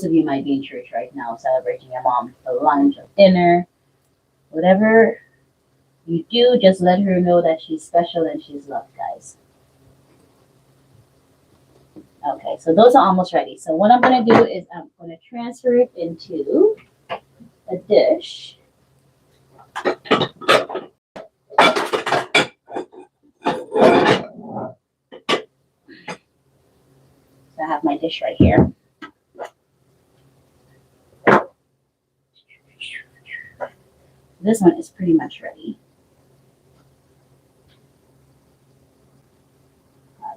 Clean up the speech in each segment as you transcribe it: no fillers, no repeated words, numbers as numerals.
of you might be in church right now celebrating your mom for lunch or dinner. Whatever you do, just let her know that she's special and she's loved, guys. Okay, so those are almost ready. So what I'm going to do is I'm going to transfer it into a dish. So I have my dish right here. This one is pretty much ready.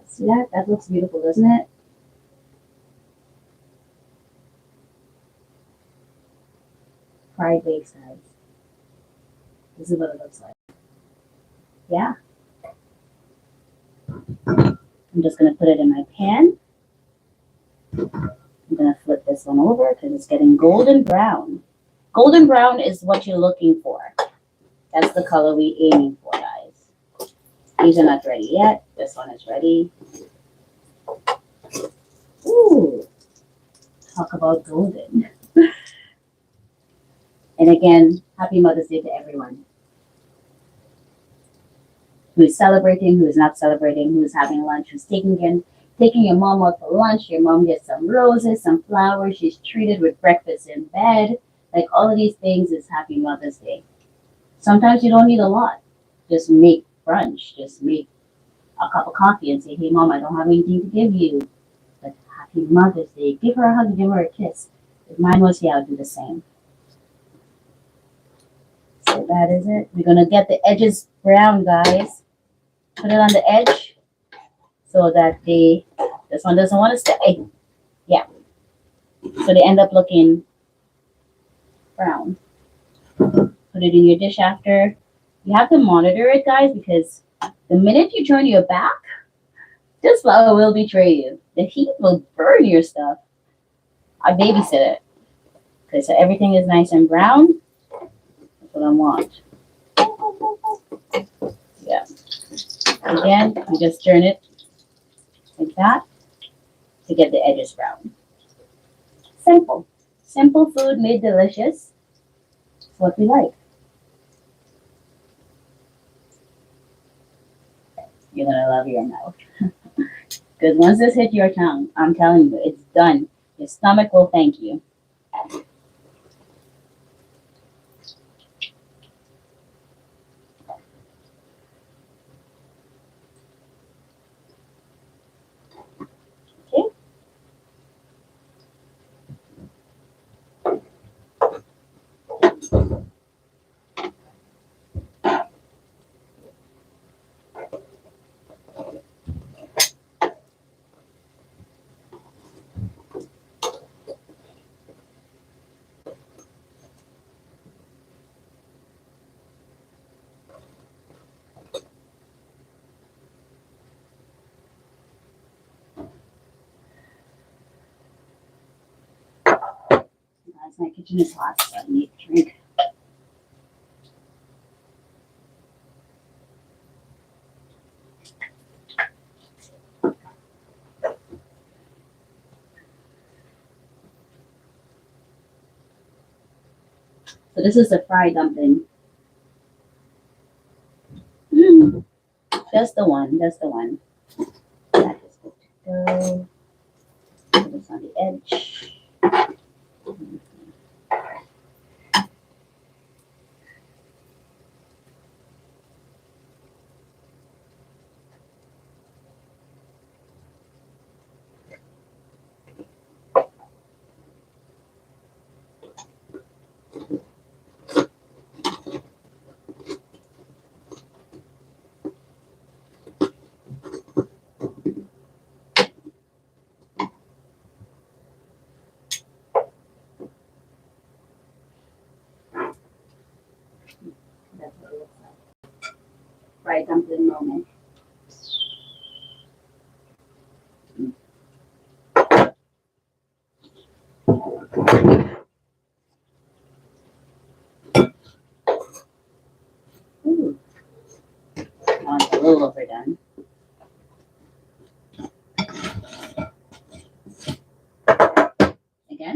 See that? That looks beautiful, doesn't it? Fried baked guys. This is what it looks like. Yeah. I'm just going to put it in my pan. I'm going to flip this one over because it's getting golden brown. Golden brown is what you're looking for. That's the color we're aiming for, guys. These are not ready yet. This one is ready. Ooh, talk about golden. And again, happy Mother's Day to everyone who is celebrating, who is not celebrating, who is having lunch, who's taking your mom out for lunch. Your mom gets some roses, some flowers. She's treated with breakfast in bed. Like all of these things is happy Mother's Day. Sometimes you don't need a lot. Just make brunch. Just make a cup of coffee and say, hey, Mom, I don't have anything to give you. But happy Mother's Day. Give her a hug, give her a kiss. If mine was here, I'll do the same. So that is it. We're going to get the edges brown, guys. Put it on the edge so that this one doesn't want to stay. Yeah. So they end up looking brown. Put it in your dish after. You have to monitor it, guys, because the minute you turn your back, this flour will betray you. The heat will burn your stuff. I babysit it. Okay, so everything is nice and brown. That's what I want. Yeah. Again, you just turn it like that to get the edges brown. Simple. Simple food made delicious. It's what we like. You're going to love your mouth. Because once this hits your tongue, I'm telling you, it's done. Your stomach will thank you. Guys, my kitchen is hot, so I need a drink. So this is the fried dumpling. That's the one. That's the one. That is good to go. Put this on the edge. That's what it looks like. Fried dumpling moment. Ooh. Oh, it's a little overdone.